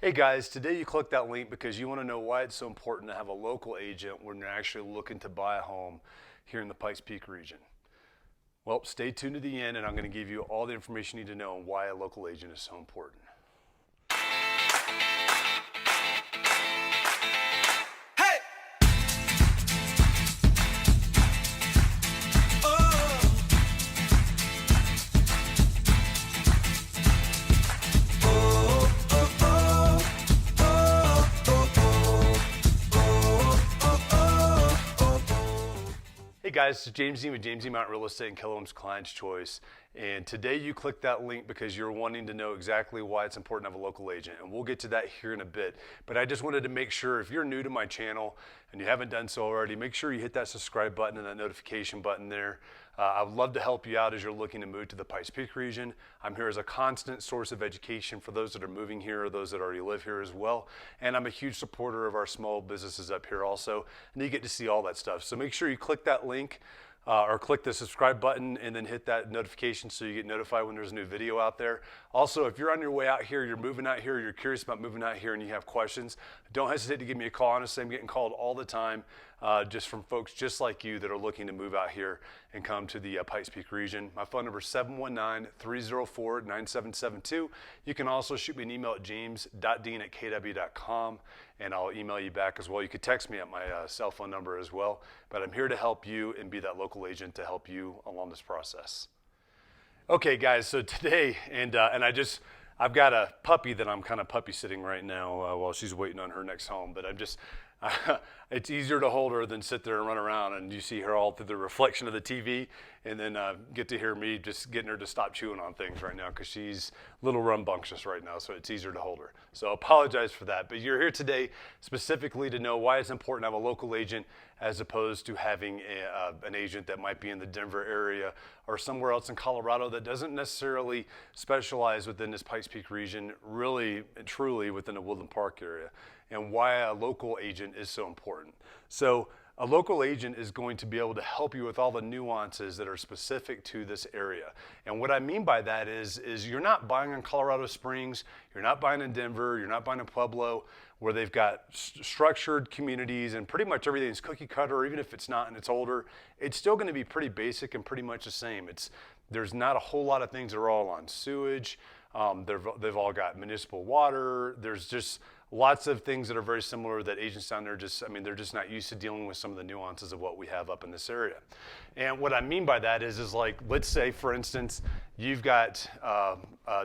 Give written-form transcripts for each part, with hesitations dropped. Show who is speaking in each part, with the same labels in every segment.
Speaker 1: Hey guys, today you clicked that link because you want to know why it's so important to have a local agent when you're actually looking to buy a home here in the Pikes Peak region. Well, stay tuned to the end and I'm going to give you all the information you need to know on why a local agent is so important. Hey guys, it's James Dean with James Dean Mountain Real Estate and Keller Williams Client's Choice. And today you clicked that link because you're wanting to know exactly why it's important to have a local agent. And we'll get to that here in a bit. But I just wanted to make sure if you're new to my channel and you haven't done so already, make sure you hit that subscribe button and that notification button there. I would love to help you out as you're looking to move to the Pikes Peak region. I'm here as a constant source of education for those that are moving here or those that already live here as well. And I'm a huge supporter of our small businesses up here also. And you get to see all that stuff. So make sure you click that link. Or click the subscribe button and then hit that notification so you get notified when there's a new video out there. Also, if you're on your way out here, you're moving out here, you're curious about moving out here and you have questions, don't hesitate to give me a call. Honestly, I'm getting called all the time just from folks just like you that are looking to move out here and come to the Pikes Peak region. My phone number is 719-304-9772. You can also shoot me an email at james.dean@kw.com and I'll email you back as well. You could text me at my cell phone number as well, but I'm here to help you and be that local agent to help you along this process. Okay guys, so today, I've got a puppy that I'm kind of puppy sitting right now while she's waiting on her next home, but it's easier to hold her than sit there and run around and you see her all through the reflection of the TV and then get to hear me just getting her to stop chewing on things right now because she's a little rambunctious right now, so it's easier to hold her. So I apologize for that, but you're here today specifically to know why it's important to have a local agent as opposed to having an agent that might be in the Denver area or somewhere else in Colorado that doesn't necessarily specialize within this Pikes Peak region, really and truly within the Woodland Park area, and why a local agent is so important. So a local agent is going to be able to help you with all the nuances that are specific to this area. And what I mean by that is you're not buying in Colorado Springs, you're not buying in Denver, you're not buying in Pueblo, where they've got structured communities and pretty much everything's cookie cutter, even if it's not and it's older, it's still gonna be pretty basic and pretty much the same. There's not a whole lot of things that are all on sewage. They've all got municipal water. There's just lots of things that are very similar that agents down there they're just not used to dealing with some of the nuances of what we have up in this area. And what I mean by that is like, let's say for instance, you've got a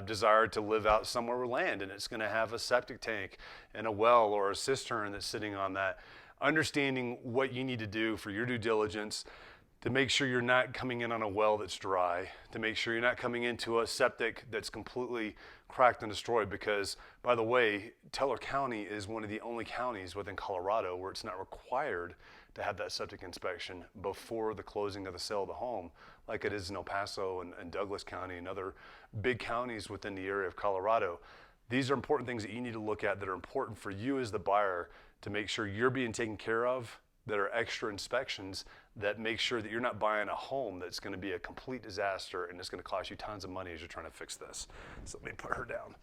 Speaker 1: desire to live out somewhere with land and it's gonna have a septic tank and a well or a cistern that's sitting on that. Understanding what you need to do for your due diligence to make sure you're not coming in on a well that's dry, to make sure you're not coming into a septic that's completely cracked and destroyed because, by the way, Teller County is one of the only counties within Colorado where it's not required to have that septic inspection before the closing of the sale of the home, like it is in El Paso and Douglas County and other big counties within the area of Colorado. These are important things that you need to look at that are important for you as the buyer to make sure you're being taken care of, that are extra inspections that make sure that you're not buying a home that's gonna be a complete disaster and it's gonna cost you tons of money as you're trying to fix this. So let me put her down.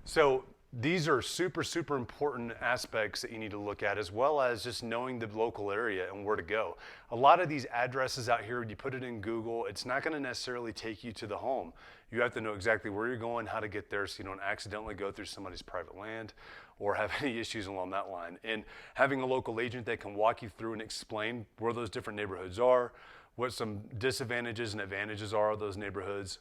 Speaker 1: So these are super, super important aspects that you need to look at, as well as just knowing the local area and where to go. A lot of these addresses out here, when you put it in Google, it's not gonna necessarily take you to the home. You have to know exactly where you're going, how to get there so you don't accidentally go through somebody's private land or have any issues along that line. And having a local agent that can walk you through and explain where those different neighborhoods are, what some disadvantages and advantages are of those neighborhoods,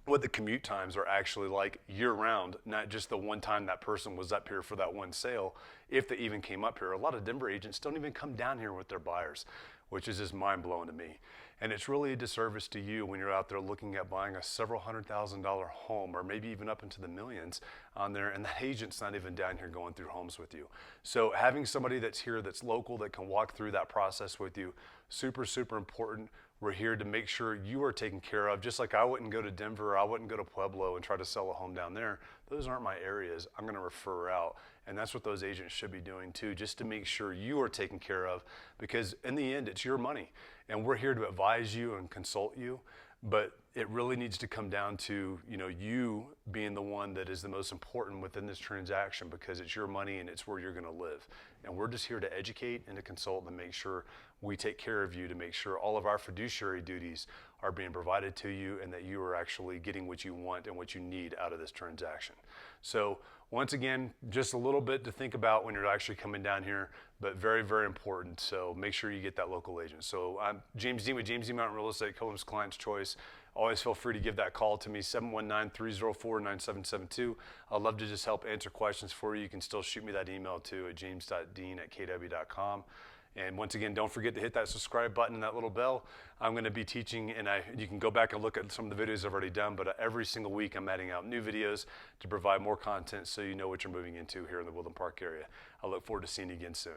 Speaker 1: what the commute times are actually like year round, not just the one time that person was up here for that one sale, if they even came up here. A lot of Denver agents don't even come down here with their buyers, which is just mind blowing to me. And it's really a disservice to you when you're out there looking at buying a several $100,000 home or maybe even up into the millions on there and that agent's not even down here going through homes with you. So having somebody that's here that's local that can walk through that process with you, super, super important. We're here to make sure you are taken care of. Just like I wouldn't go to Denver, I wouldn't go to Pueblo and try to sell a home down there. Those aren't my areas. I'm gonna refer out. And that's what those agents should be doing too, just to make sure you are taken care of, because in the end, it's your money. And we're here to advise you and consult you. But it really needs to come down to, you being the one that is the most important within this transaction, because it's your money and it's where you're going to live. And we're just here to educate and to consult and make sure we take care of you, to make sure all of our fiduciary duties are being provided to you and that you are actually getting what you want and what you need out of this transaction. So once again, just a little bit to think about when you're actually coming down here, but very, very important. So make sure you get that local agent. So I'm James Dean with James Dean Mountain Real Estate, Columbus Client's Choice. Always feel free to give that call to me, 719-304-9772. I'd love to just help answer questions for you. You can still shoot me that email too at james.dean@kw.com. And once again, don't forget to hit that subscribe button and that little bell. I'm going to be teaching, and you can go back and look at some of the videos I've already done, but every single week I'm adding out new videos to provide more content so you know what you're moving into here in the Woodland Park area. I look forward to seeing you again soon.